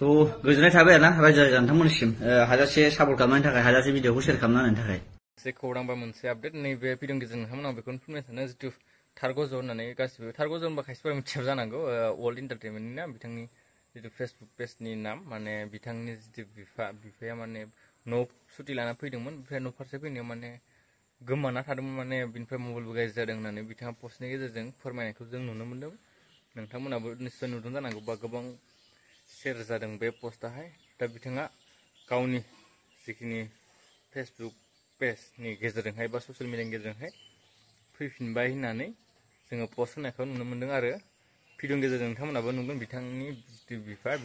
थ' गोजोननाय थाबाय आरोना रायजो राजा नोंथांमोननिसिम हाजासे सापर्ट खालामनायनि थाखाय हाजासे भिडिअखौ शेयार खालामना होनायनि थाखाय मोनसे खौरां बा मोनसे आपडेट नैबे भिडिअनि गेजेरजों नोंथांमोनाव बेखौनो फोरमायनो सानो जितु थारगज होननानै गासिबो थारगज होनबा खायसेफोरा मिथियाबो जानांगौ वर्ल्ड एन्टारटेनमेन्टनि ना बिथांनि जितु फेसबुक पेजनि नाम माने बिथांनि जितु बिफाया माने न' सुटि लाना फैदोंमोन ओमफ्राय न' फारसे फैनायाव माने गोमाना थादोंमोन माने बिनिफ्राय मबाइलबो गाज्रि जादों होननानै बिथाङा पस्टनि गेजेरजों फोरमायनायखौ जों नुनो मोन्दों। नोंथांमोनाबो निस्सय नुदों जानांगौ बा गोबां शेयार जादों बे पस्टआहाय। दा बिथाङा गावनि जिखिनि फेसबुक पेजनि गेजेरजोंहाय बा ससियेल मिडियानि गेजेरजोंहाय फैफिनबाय होननानै जोङो पस्ट होनायखौ नुनो मोन्दों आरो भिडिअनि गेजेरजों नोंथांमोनाबो नुगोन बिथांनि जितु बिफाया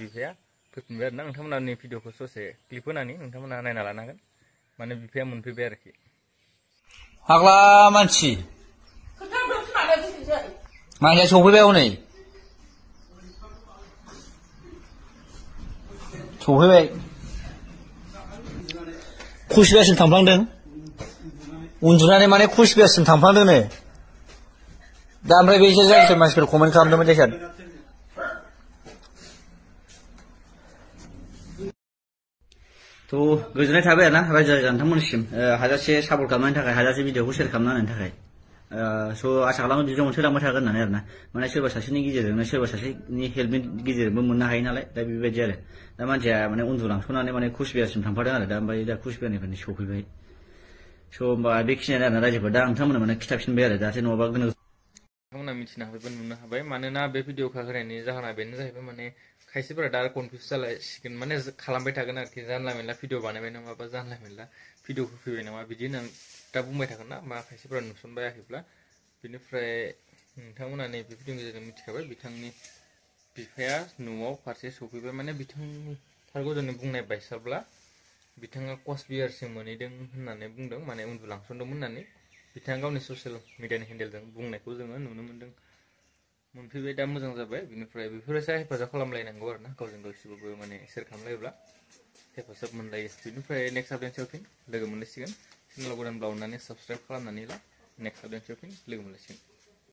फैफिनबाय आरोना नोंथांमोना नै भिडिअखौ ससे क्लिप होनानै नोंथांमोना नायना लानो हागोन माने बिफाया मोनफैबाय आरोखि। फाग्ला मानसि मानसिया सफैबाय हनै सफैबाय कुचबिहारसिम थांफ्लांदों उन्दुनानै माने कुचबिहारसिम थांफ्लांदोंनो दा ओमफ्राय बे जायखिजाया मानसिफोर कमेन्ट खालामदोंमोन जायखिया थ' गोजोननाय थाबाय आरोना रायजो राजा नोंथांमोननिसिम हाजासे सापर्ट खालामनायनि थाखाय हाजासे भिडिअखौ शेयार खालामना होनायनि थाखाय स' आसा खालामो बिदिनो मोनसोलांबाय थागोन होननानै आरोना माने सोरबा सासेनि गेजेरजोंनो सोरबा सासेनि हेल्पनि गेजेरजोंबो मोननो हायो नालाय दा बेबायदि आरो दा मानसिया माने उन्दुलांस'नानै माने कुचबिहारसिम थांफादों आरो दा ओमफ्राय दा कुचबिहारनिफ्रायनो सफैबाय स' होमबा बेखिनियानो आरोना रायजोफोर दा नोंथांमोना माने खिथाफिनबाय आरो जाहाथे नङाबा गोनो नोंथांमोना मिथिनो हाबाय नुनो हाबाय मानोना बे भिडिअखौ होनायनि जाहोना बेनो जाहैबाय माने खायसेफोरा दा कनफिउस जालायसिगोन माने खालामबाय थागोन आरोखि जानला मेनला भिडिअ बानायबाय नामा बा जानला मेनला भिडिअ होफैबाय नामा बिदि होननानै दा बुंबाय थागोन ना मा खायसेफोरा नुसनबायाखैब्ला बेनिफ्राय नोंथांमोना नैबे भिडिअनि गेजेरजों मिथिखाबाय बिथांनि बिफाया न'आव फारसे सफैबाय माने बिथांनि थारगजननि बुंनाय बायसाब्ला बिथाङा कचबिहारसिम मोनहैदों होननानै बुंदों माने उन्दुलांसनदोंमोन होननानै बिथाङा गावनि ससियेल मिडियानि हेन्डेलजों बुंनायखौ जोङो नुनो मोन्दों। मोनफैबाय दा मोजां जाबाय बिनिफ्राय बेफोरसो हेफाजाब खालामलायनांगौ आरो ना गावजों गाव एसेबाबो माने शेयार खालामलायोब्ला हेफाजाब मोनलायो। बेनिफ्राय नेक्स्ट आपडेटसआव फिन लोगो मोनलायसिगोन चेनेलाव गोदानब्ला अननानै साबसक्राइब खालामनानै ला नेक्स्ट आपडेटसआव फिन लोगो मोनलायसिगोन।